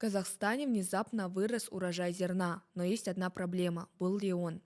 Казахстане внезапно вырос урожай зерна, но есть одна проблема – был ли он.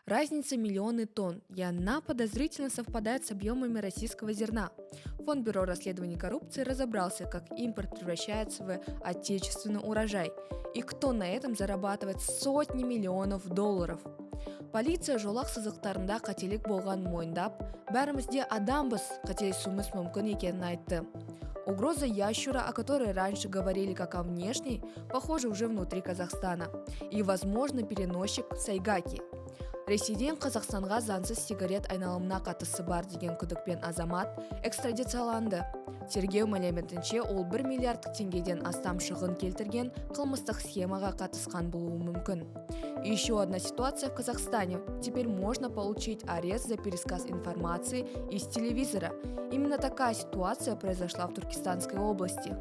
Разница миллионы тонн, и она подозрительно совпадает с объемами российского зерна. Фонд Бюро расследований коррупции разобрался, как импорт превращается в отечественный урожай, и кто на этом зарабатывает сотни миллионов долларов. Полиция жолақ сызықтарында қателік болғанын мойындап, бәрімізде адамбыз, қателесуіміз мүмкін екенін айтты. Угроза ящура, о которой раньше говорили как о внешней, похоже уже внутри Казахстана. И, возможно, переносчик Сайгаки. Ресейден Қазақстанға заңсыз сигарет айналымына қатысы бар деген күдікпен азамат экстрадицияланды. Тергеу мәліметінше ол 1 миллиард теңгеден астам шығын келтірген қылмыстық схемаға қатысқан болуы мүмкін. И еще одна ситуация в Казахстане. Теперь можно получить арест за пересказ информации из телевизора. Именно такая ситуация произошла в Туркестанской области.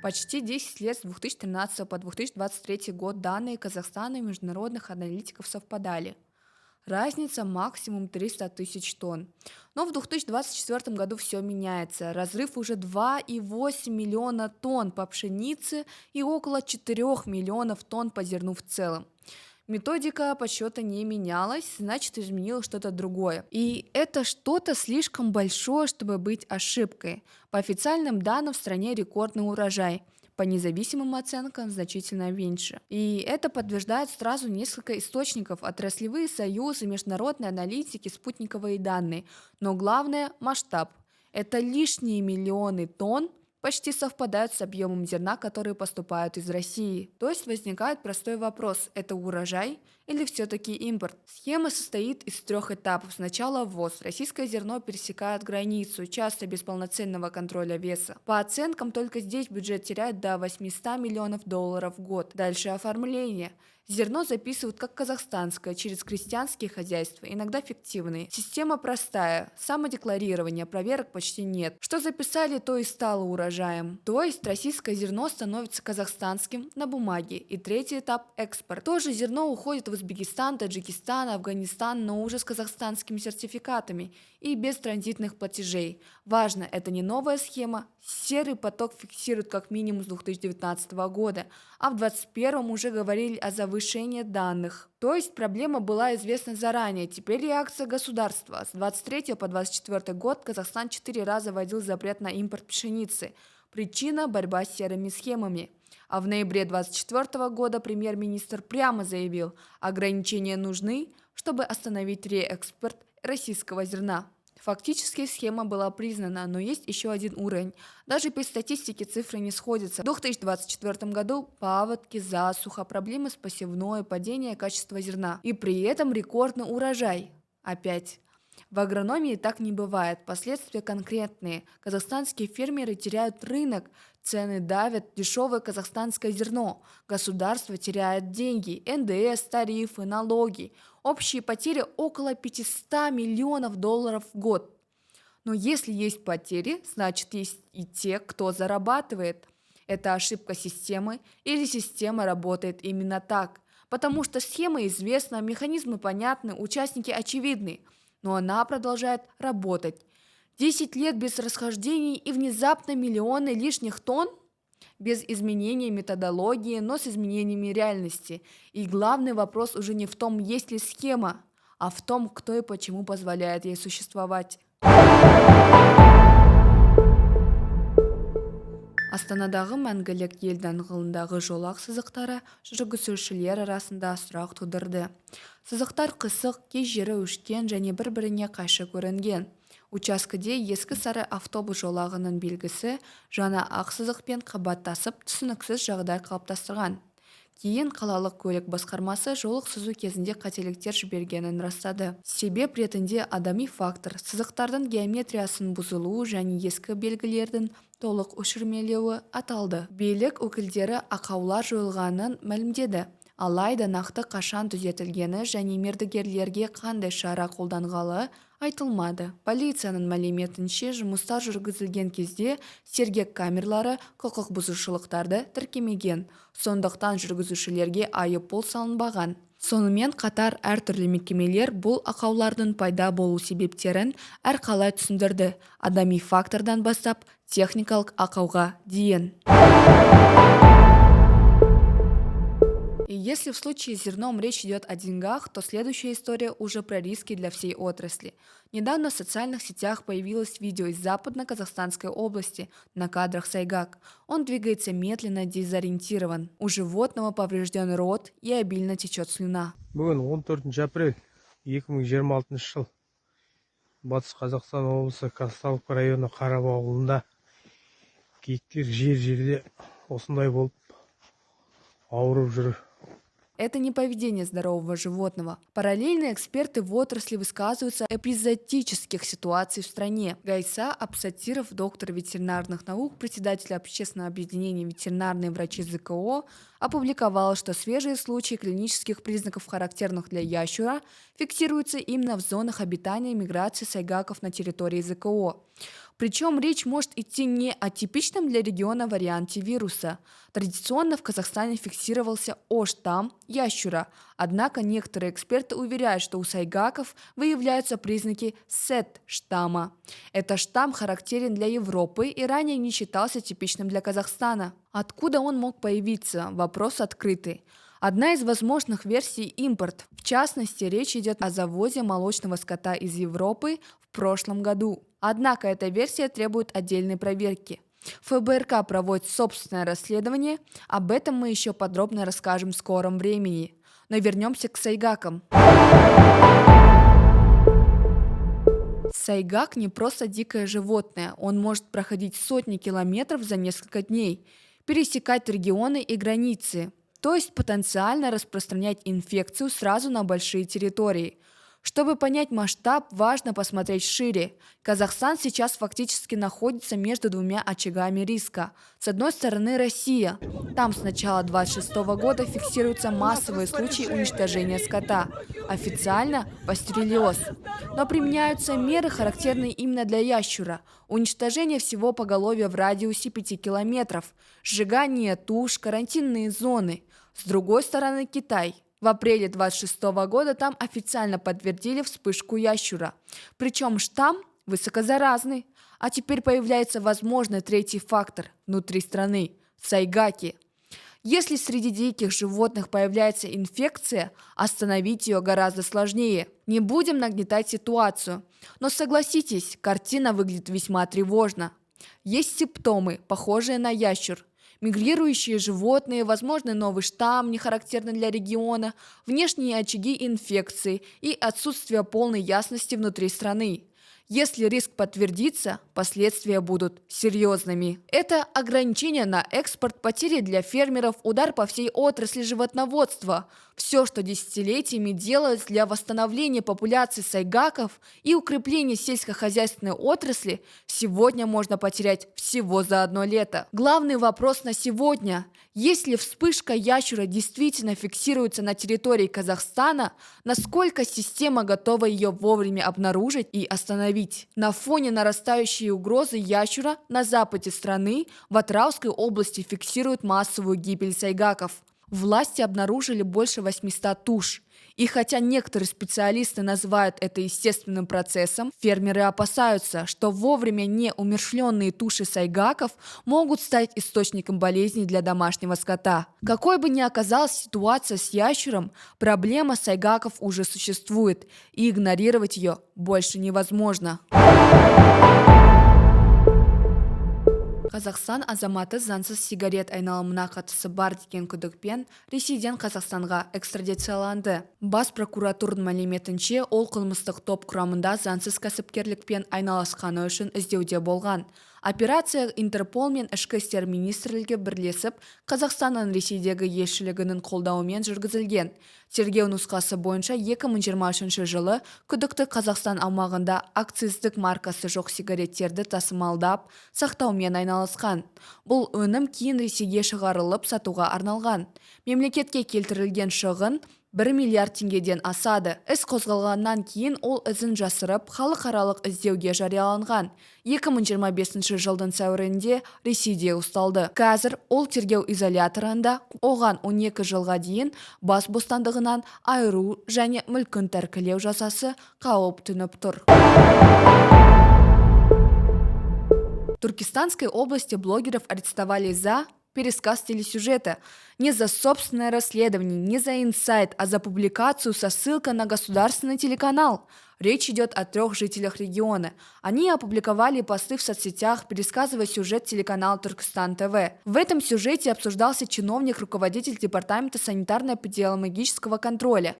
Почти 10 лет с 2013 по 2023 год данные Казахстана и международных аналитиков совпадали. Разница максимум 300 тысяч тонн. Но в 2024 году все меняется. Разрыв уже 2,8 миллиона тонн по пшенице и около 4 миллионов тонн по зерну в целом. Методика подсчета не менялась, значит, изменилось что-то другое. И это что-то слишком большое, чтобы быть ошибкой. По официальным данным, в стране рекордный урожай. По независимым оценкам значительно меньше. И это подтверждает сразу несколько источников: отраслевые союзы, международные аналитики, спутниковые данные. Но главное – масштаб. Это лишние миллионы тонн, почти совпадают с объемом зерна, которые поступают из России. То есть возникает простой вопрос: это урожай или все-таки импорт? Схема состоит из 3 этапов. Сначала ввоз. Российское зерно пересекает границу, часто без полноценного контроля веса. По оценкам, только здесь бюджет теряет до 800 миллионов долларов в год. Дальше оформление. Зерно записывают как казахстанское через крестьянские хозяйства, иногда фиктивные. Система простая, самодекларирование, проверок почти нет. Что записали, то и стало урожаем. То есть российское зерно становится казахстанским на бумаге. И 3-й этап – экспорт. Тоже зерно уходит в Узбекистан, Таджикистан, Афганистан, но уже с казахстанскими сертификатами и без транзитных платежей. Важно, это не новая схема. Серый поток фиксируют как минимум с 2019 года, а в 2021 уже говорили о завышении данных. То есть проблема была известна заранее, теперь реакция государства. С 23 по 24 год Казахстан 4 раза вводил запрет на импорт пшеницы. Причина – борьба с серыми схемами. А в ноябре 2024 года премьер-министр прямо заявил, ограничения нужны, чтобы остановить реэкспорт российского зерна. Фактически схема была признана, но есть еще один уровень. Даже по статистике цифры не сходятся. В 2024 году паводки, засуха, проблемы с посевной, падение качества зерна. И при этом рекордный урожай. Опять. В агрономии так не бывает. Последствия конкретные. Казахстанские фермеры теряют рынок, цены давят дешевое казахстанское зерно. Государство теряет деньги, НДС, тарифы, налоги. Общие потери около 500 миллионов долларов в год. Но если есть потери, значит есть и те, кто зарабатывает. Это ошибка системы или система работает именно так. Потому что схема известна, механизмы понятны, участники очевидны. Но она продолжает работать. 10 лет без расхождений и внезапно миллионы лишних тонн? Без изменения методологии, но с изменениями реальности. И главный вопрос уже не в том, есть ли схема, а в том, кто и почему позволяет ей существовать. Астанадағы мәңгілік ел даңғылындағы жолақ сызықтары жүргізушілер арасында сұрақ тудырды. Сызықтар қысық, кей жері өшкен және бір-біріне қайшы көрінген. Учаскеде ескі сары автобус жолағының белгісі жаңа ақ сызықпен қабаттасып, түсініксіз жағдай қалыптастырған. Кейін қалалық көлік басқармасы жолық сызу кезінде қателіктер жібергенін растады. Себеп ретінде адами фактор, сызықтардың геометриясын бұзылуы және ескі белгілердің толық өшірмелеуі аталды. Билік өкілдері ақаулар жойылғанын мәлімдеді. Алайда нақты қашан түзетілгені және мердігерлерге қандай шара қолданғалы айтылмады. Полицияның мәліметінше жұмыстар жүргізілген кезде сергек камералары құқық бұзушылықтарды тіркемеген. Сондықтан жүргізушілерге айыппұл салынбаған. Сонымен қатар әртүрлі мекемелер бұл ақаулардың пайда болу себептерін әрқалай түсіндірді, адами фактордан бастап техникалық ақауға дейін. И если в случае с зерном речь идет о деньгах, то следующая история уже про риски для всей отрасли. Недавно в социальных сетях появилось видео из западно-казахстанской области, на кадрах сайгак. Он двигается медленно, дезориентирован. У животного поврежден рот и обильно течет слюна. Бүгін 14 апрель 2026 жыл Батыс Қазақстан облысы Казталовка районы Қараб ауылында киіктер жер-жерде осындай болып ауырып жүр. Это не поведение здорового животного. Параллельно эксперты в отрасли высказываются о эпизодических ситуациях в стране. Гайса Абсатиров, доктор ветеринарных наук, председатель общественного объединения ветеринарные врачи ЗКО, опубликовал, что свежие случаи клинических признаков, характерных для ящура, фиксируются именно в зонах обитания и миграции сайгаков на территории ЗКО. Причем речь может идти не о типичном для региона варианте вируса. Традиционно в Казахстане фиксировался О-штамм ящура, однако некоторые эксперты уверяют, что у сайгаков выявляются признаки СЭТ-штамма. Этот штамм характерен для Европы и ранее не считался типичным для Казахстана. Откуда он мог появиться? Вопрос открытый. Одна из возможных версий – импорт. В частности, речь идет о завозе молочного скота из Европы в прошлом году. Однако эта версия требует отдельной проверки. ФБРК проводит собственное расследование, об этом мы еще подробно расскажем в скором времени. Но вернемся к сайгакам. Сайгак не просто дикое животное, он может проходить сотни километров за несколько дней, пересекать регионы и границы, то есть потенциально распространять инфекцию сразу на большие территории. Чтобы понять масштаб, важно посмотреть шире. Казахстан сейчас фактически находится между двумя очагами риска. С одной стороны Россия. Там с начала 2026 года фиксируются массовые случаи уничтожения скота. Официально пастереллез. Но применяются меры, характерные именно для ящура. Уничтожение всего поголовья в радиусе 5 километров. Сжигание туш, карантинные зоны. С другой стороны Китай. В апреле 2026 года там официально подтвердили вспышку ящура. Причем штамм высокозаразный. А теперь появляется возможный третий фактор внутри страны – сайгаки. Если среди диких животных появляется инфекция, остановить ее гораздо сложнее. Не будем нагнетать ситуацию. Но согласитесь, картина выглядит весьма тревожно. Есть симптомы, похожие на ящур. Мигрирующие животные, возможный новый штамм, не характерный для региона, внешние очаги инфекции и отсутствие полной ясности внутри страны. Если риск подтвердится, последствия будут серьезными. Это ограничение на экспорт, потери для фермеров, удар по всей отрасли животноводства. Все, что десятилетиями делалось для восстановления популяции сайгаков и укрепления сельскохозяйственной отрасли, сегодня можно потерять всего за одно лето. Главный вопрос на сегодня – если вспышка ящура действительно фиксируется на территории Казахстана, насколько система готова ее вовремя обнаружить и остановить? На фоне нарастающей угрозы ящура на западе страны в Атырауской области фиксируют массовую гибель сайгаков. Власти обнаружили больше 800 туш. И хотя некоторые специалисты называют это естественным процессом, фермеры опасаются, что вовремя не умерщвленные туши сайгаков могут стать источником болезней для домашнего скота. Какой бы ни оказалась ситуация с ящуром, проблема сайгаков уже существует, и игнорировать ее больше невозможно. Қазақстан азаматы заңсыз сигарет айналымына қатысы бар деген күдікпен Ресейден Қазақстанға экстрадицияланды. Бас прокуратураның мәліметінше, ол қылмыстық топ құрамында заңсыз кәсіпкерлікпен айналысқаны үшін іздеуде болған. Операция Интерпол мен Ішкі істер министрлігі бірлесіп, Қазақстанның Ресейдегі елшілігінің қолдауымен жүргізілген. Тергеу нұсқасы бойынша 2023 жылы күдікті Қазақстан аумағында акциздік маркасы жоқ сигареттерді тасымалдап, сақтаумен айналысқан. Бұл өнім кейін Ресейге шығарылып сатуға арналған. Мемлекетке келтірілген шығын 1 миллиард теңгеден асады. Іс қозғалғаннан кейін ол ізін жасырып, халықаралық іздеуге жарияланған. 2025 жылдың сәуірінде Ресейде ұсталды. Қазір ол тергеу изоляторында, оған 12 жылға дейін бас бостандығынан айыру және мүлкін тәркілеу жазасы қауіп төніп тұр. Туркестанской области блогеров арестовали за пересказ телесюжета. Не за собственное расследование, не за инсайт, а за публикацию со ссылкой на государственный телеканал. Речь идет о 3 жителях региона. Они опубликовали посты в соцсетях, пересказывая сюжет телеканала Туркестан ТВ. В этом сюжете обсуждался чиновник, руководитель департамента санитарно-эпидемиологического контроля.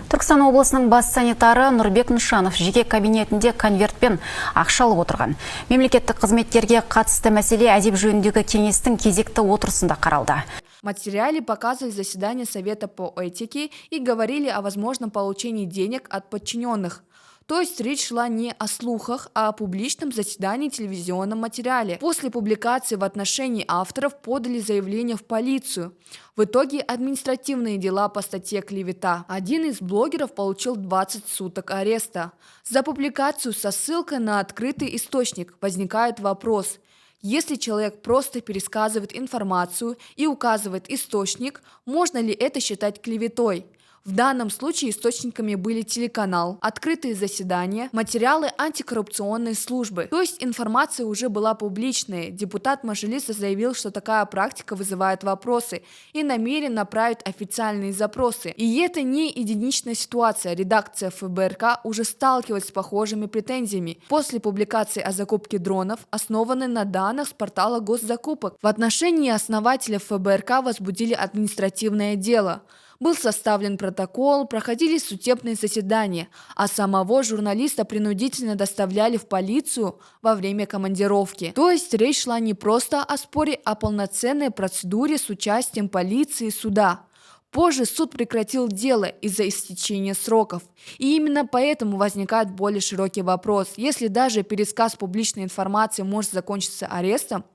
Түркістан облысының бас санитары Нұрбек Нышанов жеке кабинетінде конвертпен ақша алып отырған. Мемлекеттік қызметтерге қатысты мәселе әдеп жөніндегі кеңестің кезекті отырысында қаралды. В материале показывали заседание Совета по этике и говорили о возможном получении денег от подчиненных. То есть речь шла не о слухах, а о публичном заседании телевизионном материале. После публикации в отношении авторов подали заявление в полицию. В итоге административные дела по статье «Клевета». Один из блогеров получил 20 суток ареста. За публикацию со ссылкой на открытый источник возникает вопрос. Если человек просто пересказывает информацию и указывает источник, можно ли это считать клеветой? В данном случае источниками были телеканал, открытые заседания, материалы антикоррупционной службы. То есть информация уже была публичная. Депутат Мажилиса заявил, что такая практика вызывает вопросы и намерен направить официальные запросы. И это не единичная ситуация. Редакция ФБРК уже сталкивалась с похожими претензиями после публикации о закупке дронов, основанной на данных с портала госзакупок. В отношении основателя ФБРК возбудили административное дело. Был составлен протокол, проходили судебные заседания, а самого журналиста принудительно доставляли в полицию во время командировки. То есть речь шла не просто о споре, а о полноценной процедуре с участием полиции и суда. Позже суд прекратил дело из-за истечения сроков. И именно поэтому возникает более широкий вопрос. Если даже пересказ публичной информации может закончиться арестом,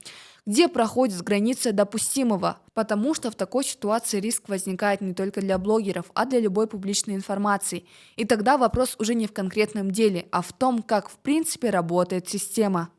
где проходит граница допустимого? Потому что в такой ситуации риск возникает не только для блогеров, а для любой публичной информации. И тогда вопрос уже не в конкретном деле, а в том, как в принципе работает система.